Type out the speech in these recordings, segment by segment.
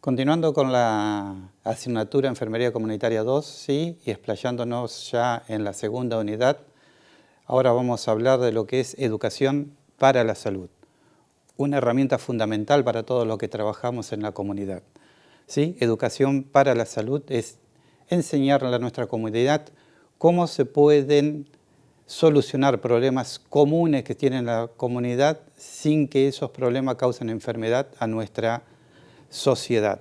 Continuando con la asignatura Enfermería Comunitaria 2, ¿sí? Y explayándonos ya en la segunda unidad, ahora vamos a hablar de lo que es educación para la salud, una herramienta fundamental para todos los que trabajamos en la comunidad. ¿Sí? Educación para la salud es enseñarle a nuestra comunidad cómo se pueden solucionar problemas comunes que tiene la comunidad sin que esos problemas causen enfermedad a nuestra sociedad.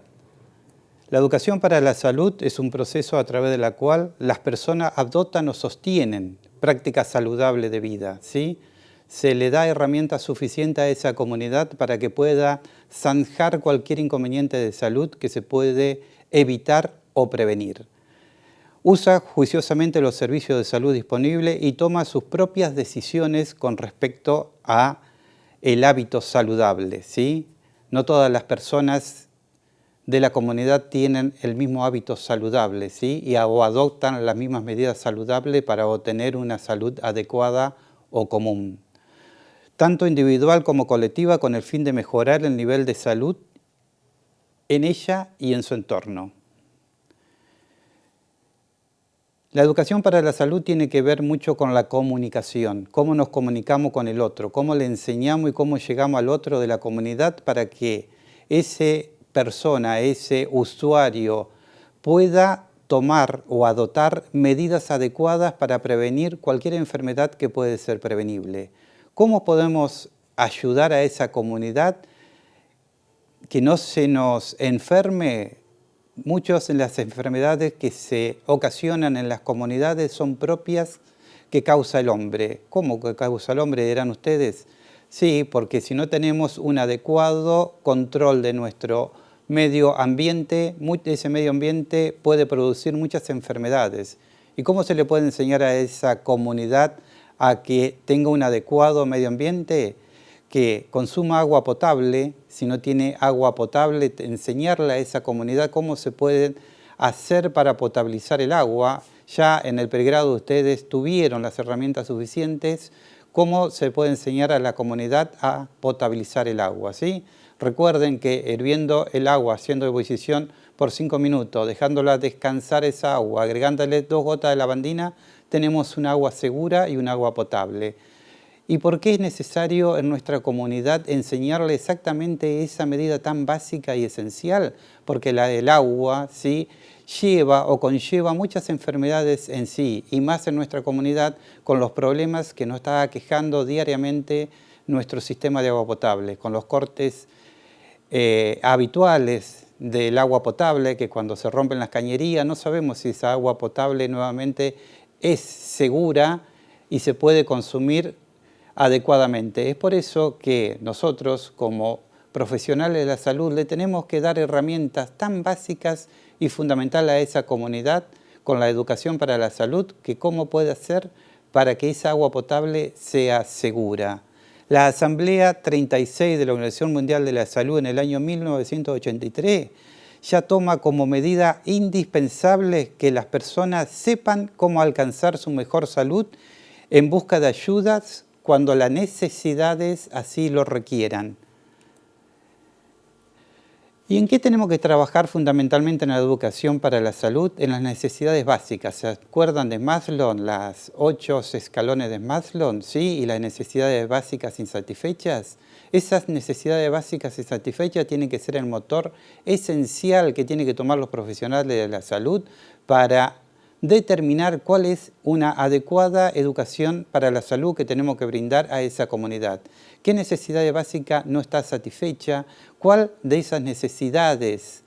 La educación para la salud es un proceso a través de la cual las personas adoptan o sostienen prácticas saludables de vida, ¿sí? Se le da herramientas suficientes a esa comunidad para que pueda zanjar cualquier inconveniente de salud que se puede evitar o prevenir. Usa juiciosamente los servicios de salud disponibles y toma sus propias decisiones con respecto a el hábito saludable, ¿sí? No todas las personas de la comunidad tienen el mismo hábito saludable, ¿sí? O adoptan las mismas medidas saludables para obtener una salud adecuada o común, tanto individual como colectiva, con el fin de mejorar el nivel de salud en ella y en su entorno. La educación para la salud tiene que ver mucho con la comunicación, cómo nos comunicamos con el otro, cómo le enseñamos y cómo llegamos al otro de la comunidad para que ese persona, ese usuario, pueda tomar o adoptar medidas adecuadas para prevenir cualquier enfermedad que puede ser prevenible. ¿Cómo podemos ayudar a esa comunidad que no se nos enferme? Muchas de las enfermedades que se ocasionan en las comunidades son propias que causa el hombre. ¿Cómo que causa el hombre, dirán ustedes? Sí, porque si no tenemos un adecuado control de nuestro medio ambiente, ese medio ambiente puede producir muchas enfermedades. ¿Y cómo se le puede enseñar a esa comunidad a que tenga un adecuado medio ambiente? Que consuma agua potable. Si no tiene agua potable, enseñarle a esa comunidad cómo se puede hacer para potabilizar el agua. Ya en el pregrado ustedes tuvieron las herramientas suficientes. ¿Cómo se puede enseñar a la comunidad a potabilizar el agua? ¿Sí? Recuerden que hirviendo el agua, haciendo ebullición por 5 minutos, dejándola descansar esa agua, agregándole 2 gotas de lavandina, tenemos un agua segura y un agua potable. ¿Y por qué es necesario en nuestra comunidad enseñarle exactamente esa medida tan básica y esencial? Porque el agua, ¿sí?, lleva o conlleva muchas enfermedades en sí, y más en nuestra comunidad con los problemas que nos está aquejando diariamente nuestro sistema de agua potable, con los cortes habituales del agua potable, que cuando se rompen las cañerías no sabemos si esa agua potable nuevamente es segura y se puede consumir adecuadamente. Es por eso que nosotros, como profesionales de la salud, le tenemos que dar herramientas tan básicas y fundamentales a esa comunidad con la educación para la salud, que cómo puede hacer para que esa agua potable sea segura. La Asamblea 36 de la Organización Mundial de la Salud en el año 1983 ya toma como medida indispensable que las personas sepan cómo alcanzar su mejor salud en busca de ayudas cuando las necesidades así lo requieran. ¿Y en qué tenemos que trabajar fundamentalmente en la educación para la salud? En las necesidades básicas. ¿Se acuerdan de Maslow, las 8 escalones de Maslow? ¿Sí? Y las necesidades básicas insatisfechas. Esas necesidades básicas insatisfechas tienen que ser el motor esencial que tienen que tomar los profesionales de la salud para determinar cuál es una adecuada educación para la salud que tenemos que brindar a esa comunidad. ¿Qué necesidad básica no está satisfecha? ¿Cuál de esas necesidades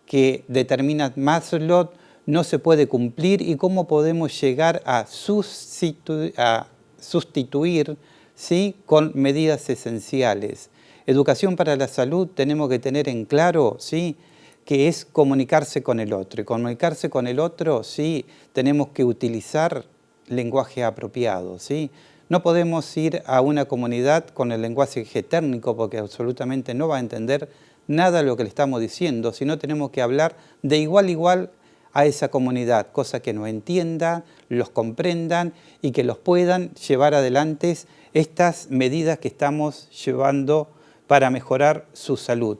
que determina Maslow no se puede cumplir? ¿Y cómo podemos llegar a sustituir, ¿sí?, con medidas esenciales? Educación para la salud tenemos que tener en claro, ¿sí?, que es comunicarse con el otro. Y comunicarse con el otro, sí, tenemos que utilizar lenguaje apropiado, ¿sí? No podemos ir a una comunidad con el lenguaje técnico porque absolutamente no va a entender nada de lo que le estamos diciendo, sino tenemos que hablar de igual a igual a esa comunidad, cosa que nos entiendan, los comprendan y que los puedan llevar adelante estas medidas que estamos llevando para mejorar su salud.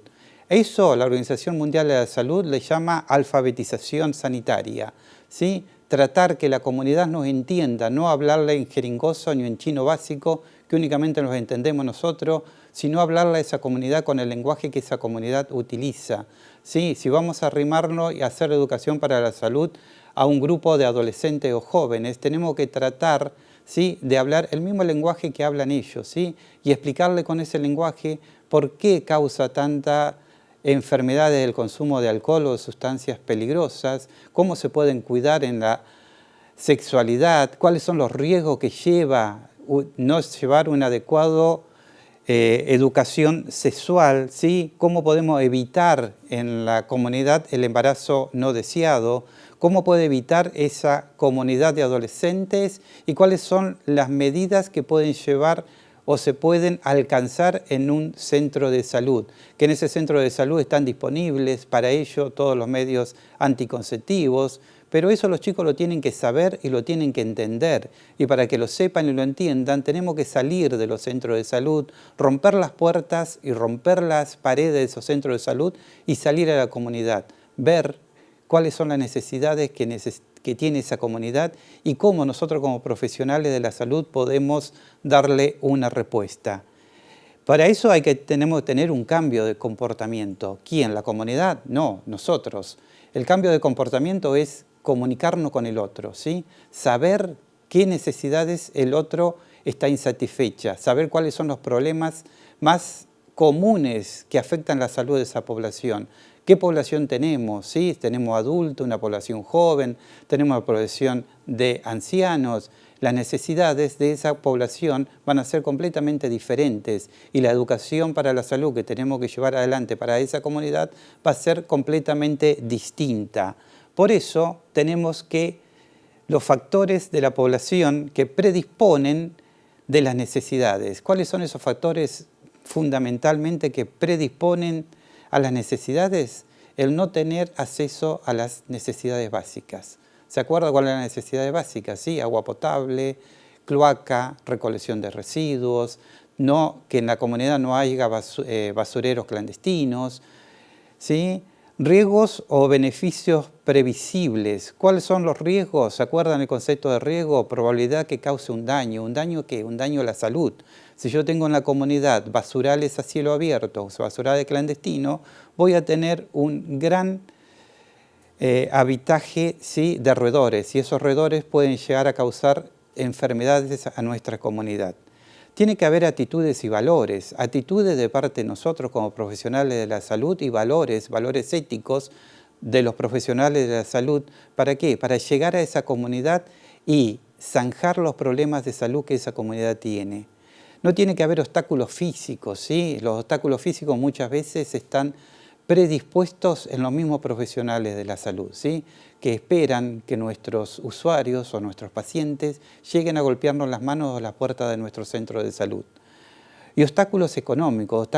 Eso la Organización Mundial de la Salud le llama alfabetización sanitaria, ¿sí? Tratar que la comunidad nos entienda, no hablarle en jeringoso ni en chino básico, que únicamente nos entendemos nosotros, sino hablarle a esa comunidad con el lenguaje que esa comunidad utiliza, ¿sí? Si vamos a arrimarnos y hacer educación para la salud a un grupo de adolescentes o jóvenes, tenemos que tratar, ¿sí?, de hablar el mismo lenguaje que hablan ellos, ¿sí?, y explicarle con ese lenguaje por qué causa tanta enfermedades del consumo de alcohol o de sustancias peligrosas, cómo se pueden cuidar en la sexualidad, cuáles son los riesgos que lleva no llevar una adecuada educación sexual, ¿sí? Cómo podemos evitar en la comunidad el embarazo no deseado, cómo puede evitar esa comunidad de adolescentes y cuáles son las medidas que pueden llevar o se pueden alcanzar en un centro de salud, que en ese centro de salud están disponibles para ello todos los medios anticonceptivos, pero eso los chicos lo tienen que saber y lo tienen que entender, y para que lo sepan y lo entiendan tenemos que salir de los centros de salud, romper las puertas y romper las paredes de esos centros de salud y salir a la comunidad, ver cuáles son las necesidades que tiene esa comunidad y cómo nosotros como profesionales de la salud podemos darle una respuesta. Para eso tenemos que tener un cambio de comportamiento. ¿Quién? ¿La comunidad? No, nosotros. El cambio de comportamiento es comunicarnos con el otro, ¿sí? Saber qué necesidades el otro está insatisfecha, saber cuáles son los problemas más comunes que afectan la salud de esa población. ¿Qué población tenemos? ¿Sí? Tenemos adultos, una población joven, tenemos una población de ancianos. Las necesidades de esa población van a ser completamente diferentes y la educación para la salud que tenemos que llevar adelante para esa comunidad va a ser completamente distinta. Por eso tenemos que los factores de la población que predisponen de las necesidades. ¿Cuáles son esos factores fundamentalmente que predisponen a las necesidades? El no tener acceso a las necesidades básicas. ¿Se acuerda cuáles son las necesidades básicas? Sí, agua potable, cloaca, recolección de residuos, que en la comunidad no haya basureros clandestinos, ¿sí? Riesgos o beneficios previsibles. ¿Cuáles son los riesgos? ¿Se acuerdan el concepto de riesgo? Probabilidad que cause un daño. ¿Un daño qué? Un daño a la salud. Si yo tengo en la comunidad basurales a cielo abierto, basurales clandestinos, voy a tener un gran habitaje, ¿sí?, de roedores, y esos roedores pueden llegar a causar enfermedades a nuestra comunidad. Tiene que haber actitudes y valores, actitudes de parte de nosotros como profesionales de la salud y valores éticos de los profesionales de la salud. ¿Para qué? Para llegar a esa comunidad y zanjar los problemas de salud que esa comunidad tiene. No tiene que haber obstáculos físicos, ¿sí? Los obstáculos físicos muchas veces están predispuestos en los mismos profesionales de la salud, ¿sí?, que esperan que nuestros usuarios o nuestros pacientes lleguen a golpearnos las manos o las puertas de nuestro centro de salud. Y obstáculos económicos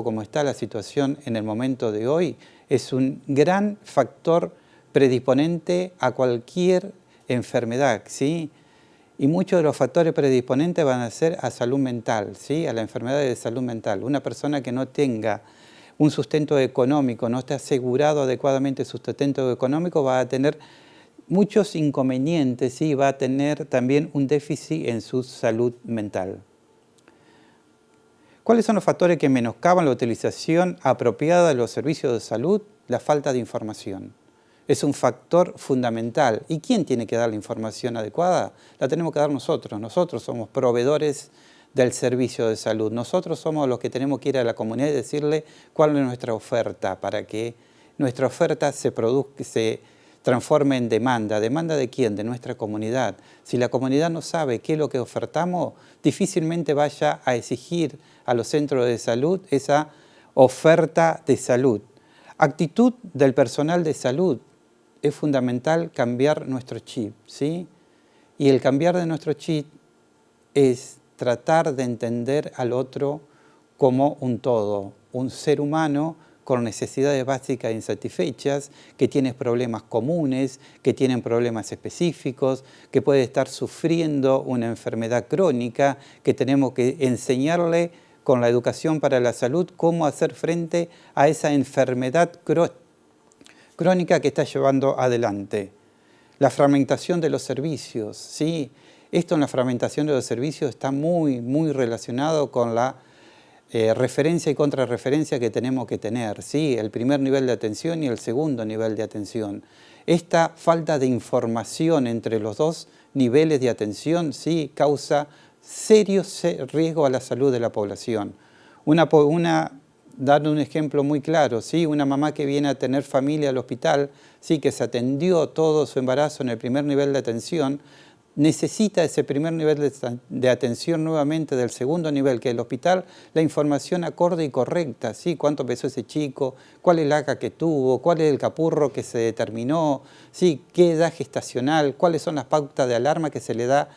como está la situación en el momento de hoy, es un gran factor predisponente a cualquier enfermedad, ¿sí? Y muchos de los factores predisponentes van a ser a salud mental, ¿sí?, a la enfermedad de salud mental. Una persona que no tenga un sustento económico, no esté asegurado adecuadamente su sustento económico, va a tener muchos inconvenientes y va a tener también un déficit en su salud mental. ¿Cuáles son los factores que menoscaban la utilización apropiada de los servicios de salud? La falta de información. Es un factor fundamental. ¿Y quién tiene que dar la información adecuada? La tenemos que dar nosotros. Nosotros somos proveedores del servicio de salud. Nosotros somos los que tenemos que ir a la comunidad y decirle cuál es nuestra oferta para que nuestra oferta se transforme en demanda. ¿Demanda de quién? De nuestra comunidad. Si la comunidad no sabe qué es lo que ofertamos, difícilmente vaya a exigir a los centros de salud esa oferta de salud. Actitud del personal de salud. Es fundamental cambiar nuestro chip, ¿sí? Y el cambiar de nuestro chip es tratar de entender al otro como un todo, un ser humano con necesidades básicas insatisfechas, que tiene problemas comunes, que tienen problemas específicos, que puede estar sufriendo una enfermedad crónica, que tenemos que enseñarle con la educación para la salud, cómo hacer frente a esa enfermedad crónica que está llevando adelante. La fragmentación de los servicios, ¿sí? Esto en la fragmentación de los servicios está muy relacionado con la referencia y contrarreferencia que tenemos que tener, ¿sí? El primer nivel de atención y el segundo nivel de atención. Esta falta de información entre los dos niveles de atención, ¿sí?, causa serio riesgo a la salud de la población. Dando un ejemplo muy claro, ¿sí?, una mamá que viene a tener familia al hospital, ¿sí?, que se atendió todo su embarazo en el primer nivel de atención, necesita ese primer nivel de atención nuevamente del segundo nivel, que es el hospital, la información acorde y correcta, ¿sí? Cuánto pesó ese chico, cuál es la ACA que tuvo, cuál es el capurro que se determinó, ¿sí?, qué edad gestacional, cuáles son las pautas de alarma que se le da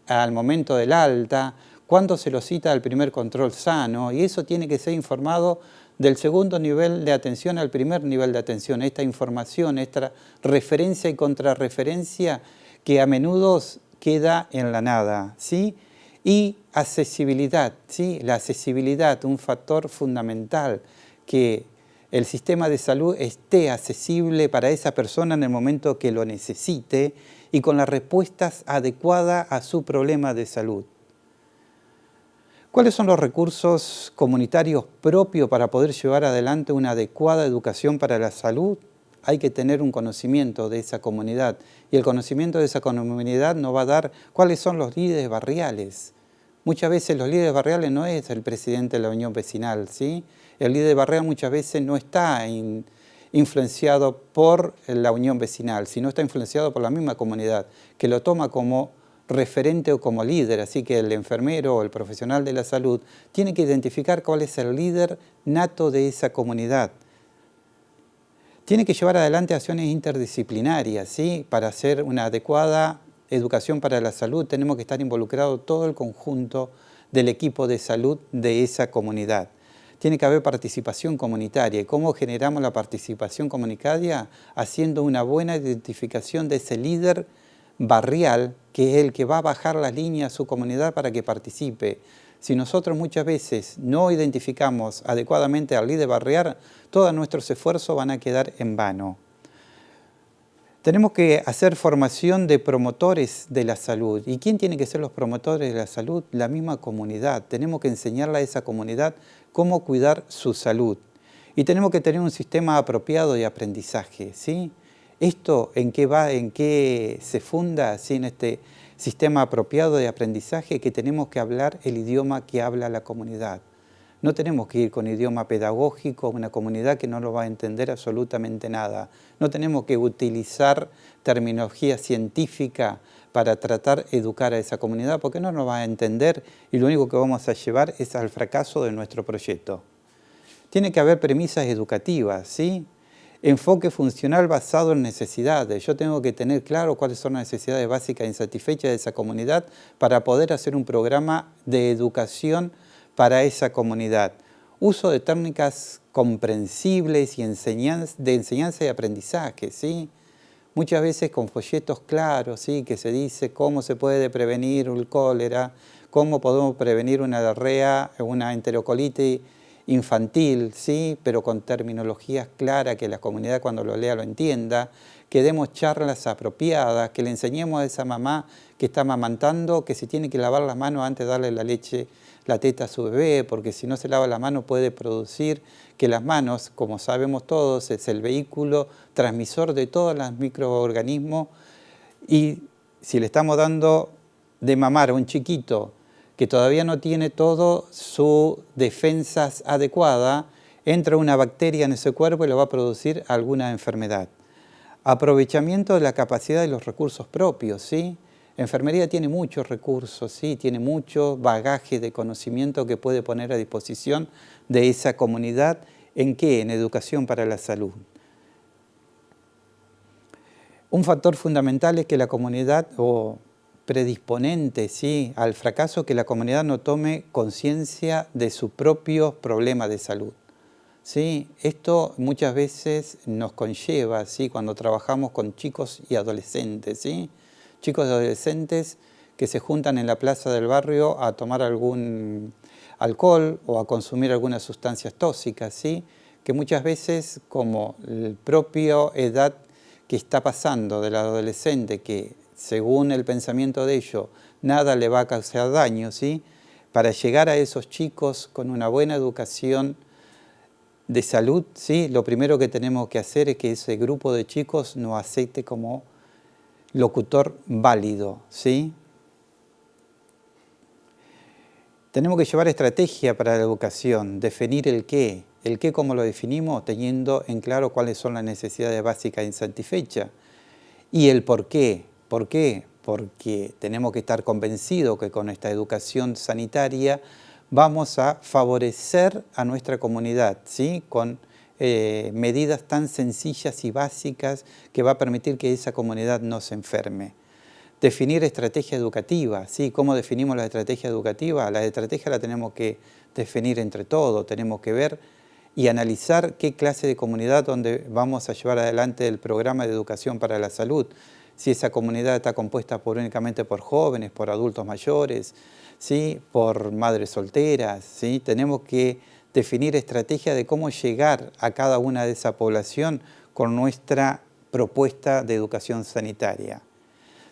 al momento del alta, cuándo se lo cita al primer control sano, y eso tiene que ser informado del segundo nivel de atención al primer nivel de atención. Esta información, esta referencia y contrarreferencia que a menudo queda en la nada, ¿sí? Y accesibilidad, ¿sí? La accesibilidad, un factor fundamental, que el sistema de salud esté accesible para esa persona en el momento que lo necesite y con las respuestas adecuadas a su problema de salud. ¿Cuáles son los recursos comunitarios propios para poder llevar adelante una adecuada educación para la salud? Hay que tener un conocimiento de esa comunidad, y el conocimiento de esa comunidad nos va a dar cuáles son los líderes barriales. Muchas veces los líderes barriales no es el presidente de la unión vecinal, ¿sí? El líder barrial muchas veces no está influenciado por la unión vecinal, sino está influenciado por la misma comunidad, que lo toma como referente o como líder. Así que el enfermero o el profesional de la salud tiene que identificar cuál es el líder nato de esa comunidad. Tiene que llevar adelante acciones interdisciplinarias, ¿sí? Para hacer una adecuada educación para la salud tenemos que estar involucrado todo el conjunto del equipo de salud de esa comunidad. Tiene que haber participación comunitaria. ¿Y cómo generamos la participación comunitaria? Haciendo una buena identificación de ese líder barrial, que es el que va a bajar las líneas a su comunidad para que participe. Si nosotros muchas veces no identificamos adecuadamente al líder barrial, todos nuestros esfuerzos van a quedar en vano. Tenemos que hacer formación de promotores de la salud. ¿Y quién tiene que ser los promotores de la salud? La misma comunidad. Tenemos que enseñarle a esa comunidad cómo cuidar su salud. Y tenemos que tener un sistema apropiado de aprendizaje, ¿sí? ¿Esto en qué va, en qué se funda, ¿sí?, en este sistema apropiado de aprendizaje? Que tenemos que hablar el idioma que habla la comunidad. No tenemos que ir con idioma pedagógico, una comunidad que no lo va a entender absolutamente nada. No tenemos que utilizar terminología científica para tratar de educar a esa comunidad, porque no nos va a entender y lo único que vamos a llevar es al fracaso de nuestro proyecto. Tiene que haber premisas educativas, ¿sí? Enfoque funcional basado en necesidades. Yo tengo que tener claro cuáles son las necesidades básicas e insatisfechas de esa comunidad para poder hacer un programa de educación para esa comunidad. Uso de técnicas comprensibles y de enseñanza y aprendizaje, ¿sí? Muchas veces con folletos claros, ¿sí?, que se dice cómo se puede prevenir el cólera, cómo podemos prevenir una diarrea, una enterocolitis infantil, ¿sí?, pero con terminologías claras que la comunidad cuando lo lea lo entienda, que demos charlas apropiadas, que le enseñemos a esa mamá que está amamantando que se tiene que lavar las manos antes de darle la leche, la teta a su bebé, porque si no se lava la mano puede producir que las manos, como sabemos todos, es el vehículo transmisor de todos los microorganismos, y si le estamos dando de mamar a un chiquito que todavía no tiene todas sus defensas adecuadas, entra una bacteria en ese cuerpo y le va a producir alguna enfermedad. Aprovechamiento de la capacidad de los recursos propios, ¿sí? Enfermería tiene muchos recursos, ¿sí?, tiene mucho bagaje de conocimiento que puede poner a disposición de esa comunidad. ¿En qué? En educación para la salud. Un factor fundamental es que la comunidad, o predisponente, ¿sí?, al fracaso, que la comunidad no tome conciencia de sus propios problemas de salud. ¿Sí? Esto muchas veces nos conlleva, ¿sí?, cuando trabajamos con chicos y adolescentes, ¿sí?, chicos y adolescentes que se juntan en la plaza del barrio a tomar algún alcohol o a consumir algunas sustancias tóxicas, ¿sí? Que muchas veces, como el propio edad que está pasando del adolescente, que según el pensamiento de ellos, nada le va a causar daño, ¿sí? Para llegar a esos chicos con una buena educación de salud, ¿sí? Lo primero que tenemos que hacer es que ese grupo de chicos nos acepte como locutor válido, ¿sí? Tenemos que llevar estrategia para la educación, definir el qué cómo lo definimos, teniendo en claro cuáles son las necesidades básicas insatisfechas. Y el ¿por qué? ¿Por qué? Porque tenemos que estar convencidos que con esta educación sanitaria vamos a favorecer a nuestra comunidad, ¿sí? Con medidas tan sencillas y básicas que va a permitir que esa comunidad no se enferme. Definir estrategia educativa, ¿sí? ¿Cómo definimos la estrategia educativa? La estrategia la tenemos que definir entre todos, tenemos que ver y analizar qué clase de comunidad donde vamos a llevar adelante el programa de educación para la salud. Si esa comunidad está compuesta únicamente por jóvenes, por adultos mayores, ¿sí? Por madres solteras, ¿sí? Tenemos que definir estrategia de cómo llegar a cada una de esa población con nuestra propuesta de educación sanitaria.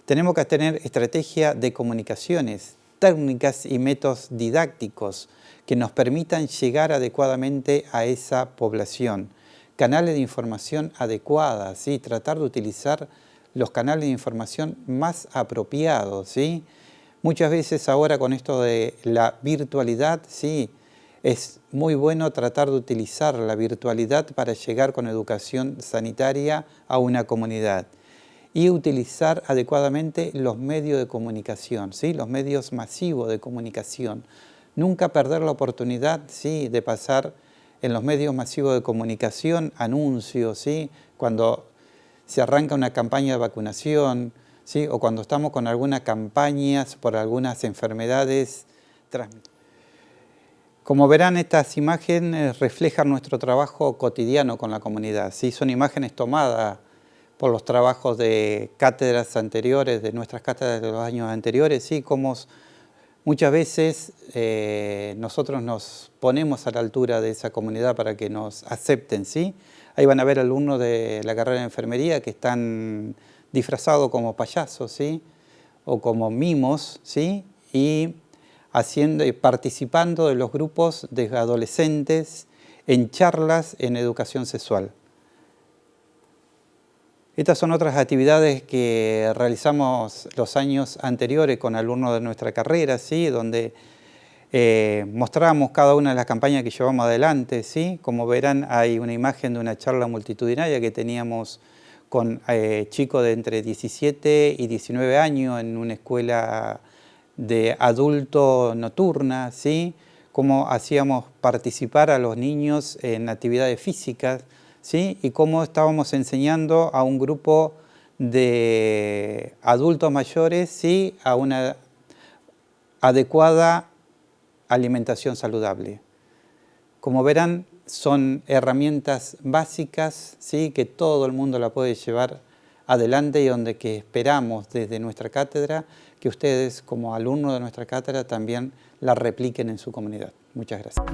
Tenemos que tener estrategia de comunicaciones, técnicas y métodos didácticos que nos permitan llegar adecuadamente a esa población. Canales de información adecuadas, ¿sí? Tratar de utilizar los canales de información más apropiados, ¿sí? Muchas veces ahora con esto de la virtualidad, sí, es muy bueno tratar de utilizar la virtualidad para llegar con educación sanitaria a una comunidad. Y utilizar adecuadamente los medios de comunicación, ¿sí? Los medios masivos de comunicación. Nunca perder la oportunidad, ¿sí? De pasar en los medios masivos de comunicación anuncios, ¿sí? Cuando se arranca una campaña de vacunación, ¿sí? O cuando estamos con algunas campañas por algunas enfermedades transmitidas. Como verán, estas imágenes reflejan nuestro trabajo cotidiano con la comunidad, ¿sí? Son imágenes tomadas por los trabajos de cátedras anteriores, de nuestras cátedras de los años anteriores, ¿sí? Como muchas veces nosotros nos ponemos a la altura de esa comunidad para que nos acepten, ¿sí? Ahí van a ver alumnos de la carrera de enfermería que están disfrazados como payasos, ¿sí? O como mimos, ¿sí? Y participando de los grupos de adolescentes en charlas en educación sexual. Estas son otras actividades que realizamos los años anteriores con alumnos de nuestra carrera, ¿sí? Donde mostramos cada una de las campañas que llevamos adelante, ¿sí? Como verán, hay una imagen de una charla multitudinaria que teníamos con chicos de entre 17 y 19 años en una escuela de adulto nocturna, ¿sí? Cómo hacíamos participar a los niños en actividades físicas, ¿sí? Y cómo estábamos enseñando a un grupo de adultos mayores, ¿sí? A una adecuada alimentación saludable. Como verán, son herramientas básicas, ¿sí? Que todo el mundo la puede llevar adelante y donde que esperamos desde nuestra cátedra que ustedes como alumnos de nuestra cátedra también la repliquen en su comunidad. Muchas gracias.